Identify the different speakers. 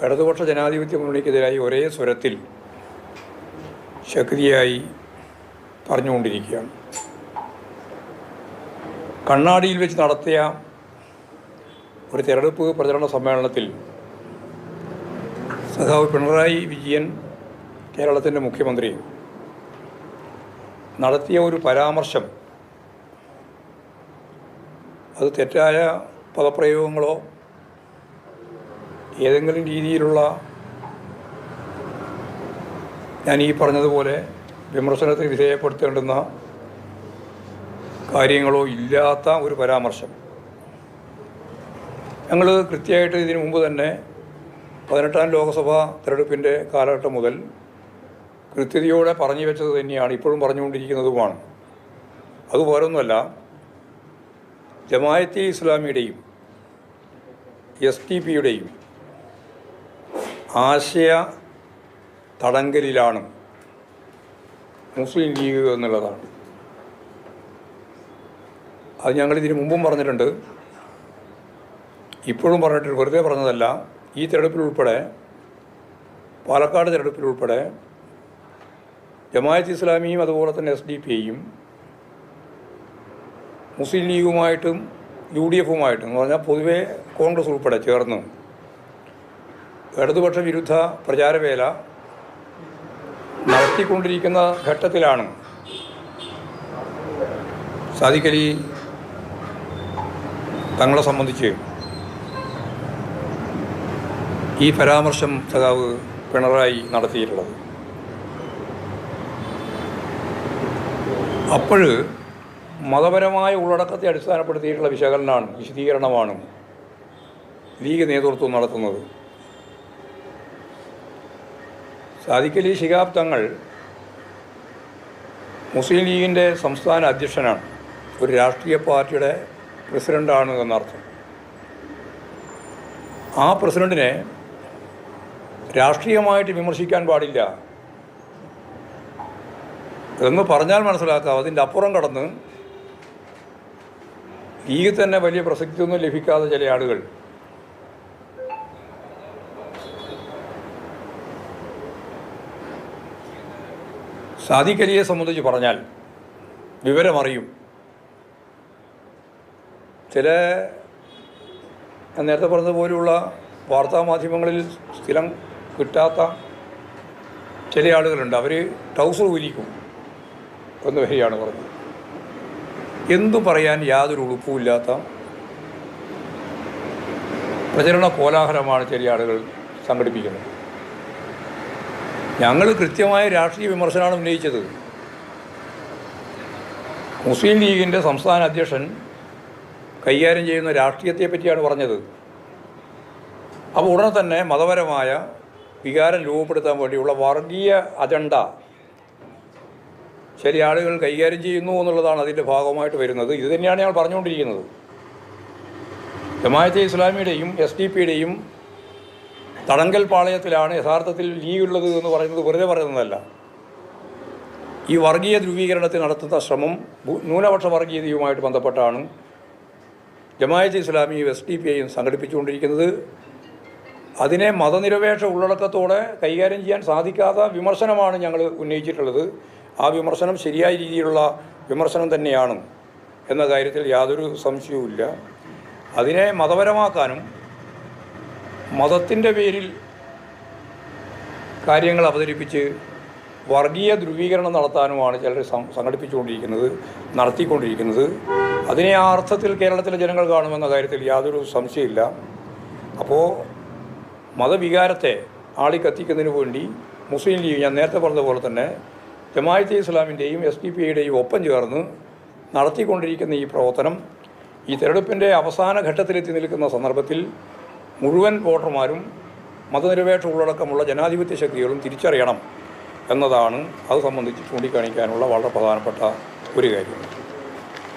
Speaker 1: ഇടതുപക്ഷ ജനാധിപത്യ മുന്നണിക്കെതിരായി ഒരേ സ്വരത്തിൽ ശക്തിയായി പറഞ്ഞുകൊണ്ടിരിക്കുകയാണ്. കണ്ണാടിയിൽ വെച്ച് നടത്തിയ ഒരു തെരഞ്ഞെടുപ്പ് പ്രചരണ സമ്മേളനത്തിൽ സഖാവ് പിണറായി വിജയൻ, കേരളത്തിൻ്റെ മുഖ്യമന്ത്രി, നടത്തിയ ഒരു പരാമർശം അത് തെറ്റായ പദപ്രയോഗങ്ങളോ ഏതെങ്കിലും രീതിയിലുള്ള ഞാൻ ഈ പറഞ്ഞതുപോലെ വിമർശനത്തിന് വിധേയപ്പെടുത്തേണ്ടുന്ന കാര്യങ്ങളോ ഇല്ലാത്ത ഒരു പരാമർശം. ഞങ്ങൾ കൃത്യമായിട്ട് ഇതിനു മുമ്പ് തന്നെ 18ാം ലോക്സഭാ തെരഞ്ഞെടുപ്പിൻ്റെ കാലഘട്ടം മുതൽ കൃത്യതയോടെ പറഞ്ഞു വെച്ചത് തന്നെയാണ്, ഇപ്പോഴും പറഞ്ഞുകൊണ്ടിരിക്കുന്നതുമാണ്. അത് വേറൊന്നുമല്ല, ജമാഅത്തെ ഇസ്ലാമിയുടെയും SDP-യുടെയും ആശയ തടങ്കലിലാണ് മുസ്ലിം ലീഗ് എന്നുള്ളതാണ്. അത് ഞങ്ങളിതിന് മുമ്പും പറഞ്ഞിട്ടുണ്ട്, ഇപ്പോഴും പറഞ്ഞിട്ടുണ്ട്, വെറുതെ പറഞ്ഞതല്ല. ഈ തെരഞ്ഞെടുപ്പിലുൾപ്പെടെ, പാലക്കാട് തെരഞ്ഞെടുപ്പിലുൾപ്പെടെ ജമാഅത്തെ ഇസ്ലാമിയും അതുപോലെ തന്നെ SDP-യും മുസ്ലിം ലീഗുമായിട്ടും UDF-ഉമായിട്ടും എന്ന് പറഞ്ഞാൽ പൊതുവെ കോൺഗ്രസ് ഉൾപ്പെടെ ചേർന്ന് ഇടതുപക്ഷ വിരുദ്ധ പ്രചാരവേല നടത്തിക്കൊണ്ടിരിക്കുന്ന ഘട്ടത്തിലാണ് സാദിഖ് അലി തങ്ങളെ സംബന്ധിച്ച് ഈ പരാമർശം സഖാവ് പിണറായി നടത്തിയിട്ടുള്ളത്. അപ്പോൾ മതപരമായ ഉള്ളടക്കത്തെ അടിസ്ഥാനപ്പെടുത്തിയിട്ടുള്ള വിശദീകരണമാണ് ലീഗ് നേതൃത്വം നടത്തുന്നത്. സാദിഖ് അലി ശിഹാബ് തങ്ങൾ മുസ്ലിം ലീഗിൻ്റെ സംസ്ഥാന അധ്യക്ഷനാണ്, ഒരു രാഷ്ട്രീയ പാർട്ടിയുടെ പ്രസിഡൻ്റാണ് എന്നർത്ഥം. ആ പ്രസിഡൻറ്റിനെ രാഷ്ട്രീയമായിട്ട് വിമർശിക്കാൻ പാടില്ല എന്ന് പറഞ്ഞാൽ മനസ്സിലാക്കാം. അതിൻ്റെ അപ്പുറം കടന്ന് ലീഗ് തന്നെ വലിയ പ്രസക്തിയൊന്നും ലഭിക്കാതെ ചില ആളുകൾ സാദിഖ് അലിയെ സംബന്ധിച്ച് പറഞ്ഞാൽ വിവരമറിയും. ചില നേരത്തെ പറഞ്ഞതുപോലെയുള്ള വാർത്താമാധ്യമങ്ങളിൽ സ്ഥിരം കിട്ടാത്ത ചില ആളുകളുണ്ട്. അവർ ട്രൗസർ ഊരിക്കും എന്ന് വരെയാണ് പറഞ്ഞത്. എന്തു പറയാൻ യാതൊരു ഉളുപ്പുമില്ലാത്ത പ്രചരണ കോലാഹലമാണ് ചില ആളുകൾ സംഘടിപ്പിക്കുന്നത്. ഞങ്ങൾ കൃത്യമായ രാഷ്ട്രീയ വിമർശനമാണ് ഉന്നയിച്ചത്. മുസ്ലിം ലീഗിൻ്റെ സംസ്ഥാന അധ്യക്ഷൻ കൈകാര്യം ചെയ്യുന്ന രാഷ്ട്രീയത്തെ പറ്റിയാണ് പറഞ്ഞത്. അപ്പോൾ ഉടനെ തന്നെ മതപരമായ വികാരം രൂപപ്പെടുത്താൻ വേണ്ടിയുള്ള വർഗീയ അജണ്ട ചില ആളുകൾ കൈകാര്യം ചെയ്യുന്നു എന്നുള്ളതാണ് അതിൻ്റെ ഭാഗമായിട്ട് വരുന്നത്. ഇത് തന്നെയാണ് ഞങ്ങൾ പറഞ്ഞുകൊണ്ടിരിക്കുന്നത്. ജമാഅത്തെ ഇസ്ലാമിയുടെയും SDP-യുടെയും തടങ്കൽ പാളയത്തിലാണ് യഥാർത്ഥത്തിൽ ലീഗ് ഉള്ളത് എന്ന് പറയുന്നത് വെറുതെ പറയുന്നതല്ല. ഈ വർഗീയ ധ്രുവീകരണത്തിൽ നടത്തുന്ന ശ്രമം ന്യൂനപക്ഷ വർഗീയതയുമായിട്ട് ബന്ധപ്പെട്ടാണ് ജമാഅത്തെ ഇസ്ലാമിയും SDP-യും സംഘടിപ്പിച്ചുകൊണ്ടിരിക്കുന്നത്. അതിനെ മതനിരപേക്ഷ ഉള്ളടക്കത്തോടെ കൈകാര്യം ചെയ്യാൻ സാധിക്കാത്ത വിമർശനമാണ് ഞങ്ങൾ ഉന്നയിച്ചിട്ടുള്ളത്. ആ വിമർശനം ശരിയായ രീതിയിലുള്ള വിമർശനം തന്നെയാണ് എന്ന കാര്യത്തിൽ യാതൊരു സംശയവുമില്ല. അതിനെ മതപരമാക്കാനും മതത്തിൻ്റെ പേരിൽ കാര്യങ്ങൾ അവതരിപ്പിച്ച് വർഗീയ ധ്രുവീകരണം നടത്താനുമാണ് ചിലർ നടത്തിക്കൊണ്ടിരിക്കുന്നത്. അതിനെ ആ അർത്ഥത്തിൽ കേരളത്തിലെ ജനങ്ങൾ കാണുമെന്ന കാര്യത്തിൽ യാതൊരു സംശയമില്ല. അപ്പോൾ മതവികാരത്തെ ആളിക്കത്തിക്കുന്നതിന് വേണ്ടി മുസ്ലിം ലീഗ്, ഞാൻ നേരത്തെ പറഞ്ഞതുപോലെ തന്നെ ജമാഅത്തെ ഇസ്ലാമിൻ്റെയും SDP-യുടെയും ഒപ്പം ചേർന്ന് നടത്തിക്കൊണ്ടിരിക്കുന്ന ഈ പ്രവർത്തനം ഈ തെരഞ്ഞെടുപ്പിൻ്റെ അവസാന ഘട്ടത്തിലെത്തി നിൽക്കുന്ന സന്ദർഭത്തിൽ മുഴുവൻ വോട്ടർമാരും മതനിരപേക്ഷ ഉള്ളടക്കമുള്ള ജനാധിപത്യ ശക്തികളും തിരിച്ചറിയണം എന്നതാണ് അത് സംബന്ധിച്ച് ചൂണ്ടിക്കാണിക്കാനുള്ള വളരെ പ്രധാനപ്പെട്ട ഒരു കാര്യം.